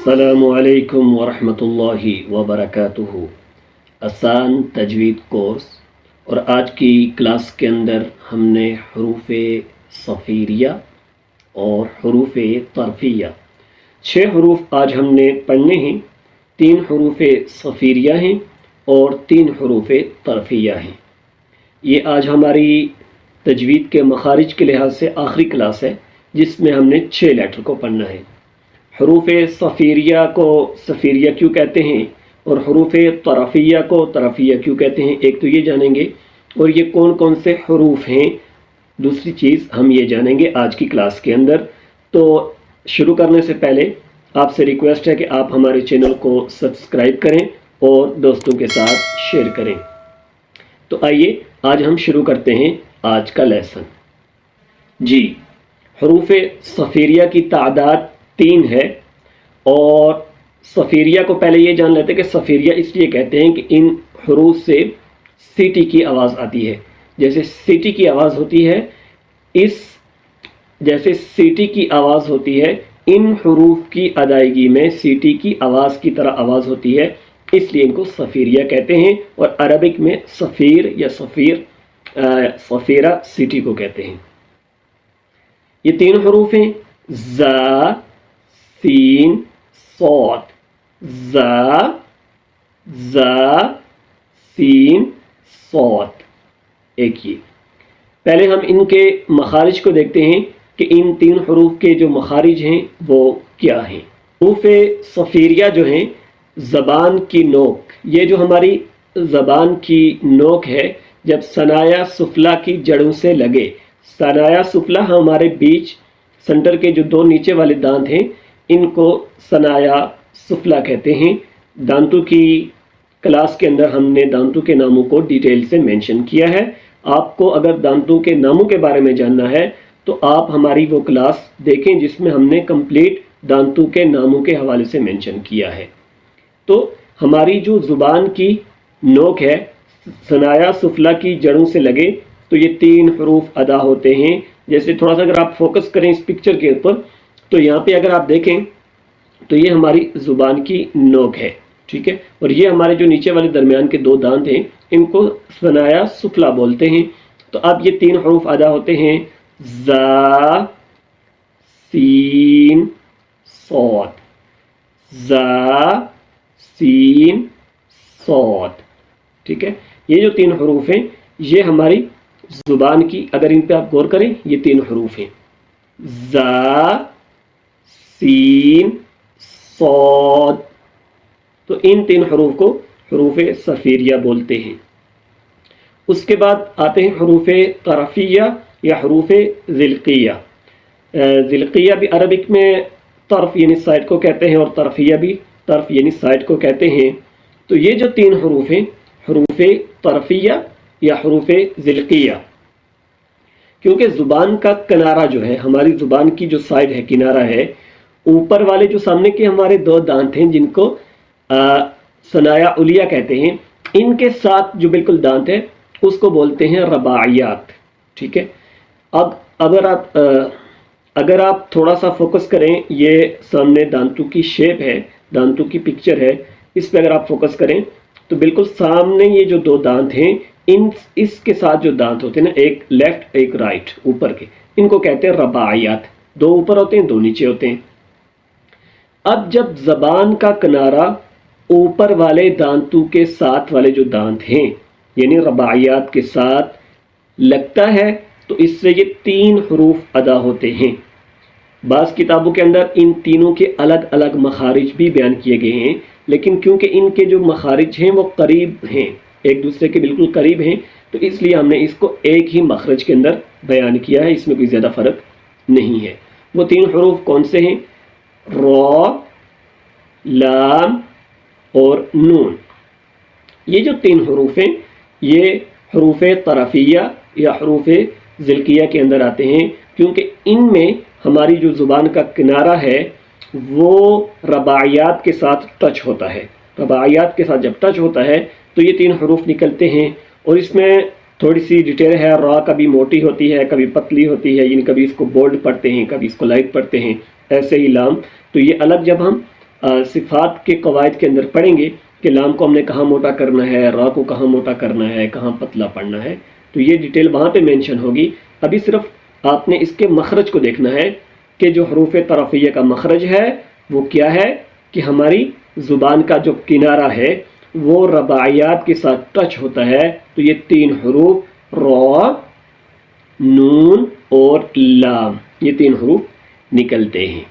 अस्सलामु अलैकुम वरहमतुल्लाहि वबरकातुहू। आसान तजवीद कोर्स। और आज की क्लास के अंदर हमने हरूफ सफ़ीरिया और हरूफ तरफिया 6 हरूफ आज हमने पढ़ने हैं। 3 हरूफ सफ़ीरिया हैं और 3 हरूफ तरफिया हैं। ये आज हमारी तजवीद के मखारिज के लिहाज से आखिरी क्लास है जिसमें हमने 6 लेटर को पढ़ना है। हरूफ सफ़ीरिया को सफ़ीरिया क्यों कहते हैं और हरूफ तरफिया को तरफिया क्यों कहते हैं, एक तो ये जानेंगे, और ये कौन कौन से हरूफ हैं दूसरी चीज़ हम ये जानेंगे आज की क्लास के अंदर। तो शुरू करने से पहले आपसे रिक्वेस्ट है कि आप हमारे चैनल को सब्सक्राइब करें और दोस्तों के साथ शेयर करें। तो आइए आज हम शुरू करते हैं आज का लेसन। जी, हरूफ सफ़ीरिया की तादाद 3 है। और सफ़ीरिया को पहले ये जान लेते हैं कि सफ़ीरिया इसलिए कहते हैं कि इन हरूफ से सीटी की आवाज़ आती है। जैसे सीटी की आवाज़ होती है, जैसे सीटी की आवाज़ होती है, इन हरूफ की अदायगी में सीटी की आवाज़ की तरह आवाज़ होती है, इसलिए इनको सफ़ीरिया कहते हैं। और अरबिक में सफ़ीर या सफ़ीरा सीटी को कहते हैं। ये 3 हरूफ हैं, ज़ा, सीन, सौद। ज़ा, सीन, सौद। एक ये पहले हम इनके मखारिज को देखते हैं कि इन 3 हरूफ के जो मखारिज हैं वो क्या हैं। हरूफ सफ़ीरिया जो हैं, ज़बान की नोक, ये जो हमारी ज़बान की नोक है, जब सनाया सुफला की जड़ों से लगे। सनाया सुफला हमारे बीच सेंटर के जो 2 नीचे वाले दांत हैं, इनको सनाया सुफला कहते हैं। दांतों की क्लास के अंदर हमने दांतों के नामों को डिटेल से मेंशन किया है। आपको अगर दांतों के नामों के बारे में जानना है तो आप हमारी वो क्लास देखें जिसमें हमने कंप्लीट दांतों के नामों के हवाले से मेंशन किया है। तो हमारी जो ज़ुबान की नोक है, सनाया सुफला की जड़ों से लगे, तो ये 3 हरूफ अदा होते हैं। जैसे थोड़ा सा अगर आप फोकस करें इस पिक्चर के ऊपर, तो यहाँ पे अगर आप देखें तो ये हमारी ज़ुबान की नोक है, ठीक है। और ये हमारे जो नीचे वाले दरमियान के 2 दांत हैं, इनको सनाया सुफला बोलते हैं। तो अब ये 3 हरूफ अदा होते हैं, ज़ा, सीन, सौद। ज़ा, सीन, सौद, ठीक है। ये जो 3 हरूफ हैं ये हमारी ज़ुबान की, अगर इन पे आप गौर करें, ये 3 हरूफ हैं, ज़ा, सीन, सौद। तो इन 3 हरूफ को हरूफ सफ़ीरिया बोलते हैं। उसके बाद आते हैं हरूफ तरफिया या हरूफ ज़िल्किया। ज़िल्किया भी अरबिक में तरफ यानी साइड को कहते हैं और तरफिया भी तरफ यानी साइड को कहते हैं। तो ये जो 3 हरूफ हैं, हरूफ तरफिया या हरूफ ज़िल्किया, क्योंकि ज़ुबान का किनारा जो है, हमारी ज़ुबान की जो साइड है, किनारा है, ऊपर वाले जो सामने के हमारे 2 दांत हैं जिनको सनाया उलिया कहते हैं, इनके साथ जो बिल्कुल दांत है उसको बोलते हैं रबाइयात, ठीक है। अब अगर आप थोड़ा सा फोकस करें, ये सामने दांतों की शेप है, दांतों की पिक्चर है, इस पर अगर आप फोकस करें तो बिल्कुल सामने ये जो 2 दांत हैं, इसके साथ जो दांत होते हैं ना, एक लेफ्ट एक राइट ऊपर के, इनको कहते हैं रबाइयात। 2 ऊपर होते हैं, 2 नीचे होते हैं। अब जब ज़बान का किनारा ऊपर वाले दांतों के साथ वाले जो दांत हैं यानी रबाइयात के साथ लगता है, तो इससे ये 3 हरूफ अदा होते हैं। बाज़ किताबों के अंदर इन तीनों के अलग अलग मखारिज भी बयान किए गए हैं, लेकिन क्योंकि इनके जो मखारिज हैं वो करीब हैं, एक दूसरे के बिल्कुल करीब हैं, तो इसलिए हमने इसको एक ही मखरज के अंदर बयान किया है, इसमें कोई ज़्यादा फ़र्क नहीं है। वो 3 हरूफ कौन से हैं? रॉ, लाम और नून। ये जो 3 हरूफ हैं ये हरूफ तरफिया या हरूफ ज़िल्किया के अंदर आते हैं, क्योंकि इनमें हमारी जो ज़ुबान का किनारा है वो रबाइयात के साथ टच होता है। रबाइयात के साथ जब टच होता है तो ये 3 हरूफ निकलते हैं। और इसमें थोड़ी सी डिटेल है, रा कभी मोटी होती है, कभी पतली होती है, यानी कभी इसको बोल्ड पढ़ते हैं, कभी इसको लाइट पढ़ते हैं, ऐसे ही लाम। तो ये अलग जब हम صفات کے قواعد کے اندر پڑھیں گے کہ لام کو ہم نے کہاں موٹا کرنا ہے، را کو کہاں موٹا کرنا ہے، کہاں پتلا پڑھنا ہے، تو یہ ڈیٹیل وہاں پہ مینشن ہوگی۔ ابھی صرف آپ نے اس کے مخرج کو دیکھنا ہے کہ جو حروف طرفیہ کا مخرج ہے وہ کیا ہے کہ ہماری زبان کا جو کنارہ ہے وہ رباعیات کے ساتھ ٹچ ہوتا ہے، تو یہ 3 حروف را، نون اور لام، یہ 3 حروف نکلتے ہیں۔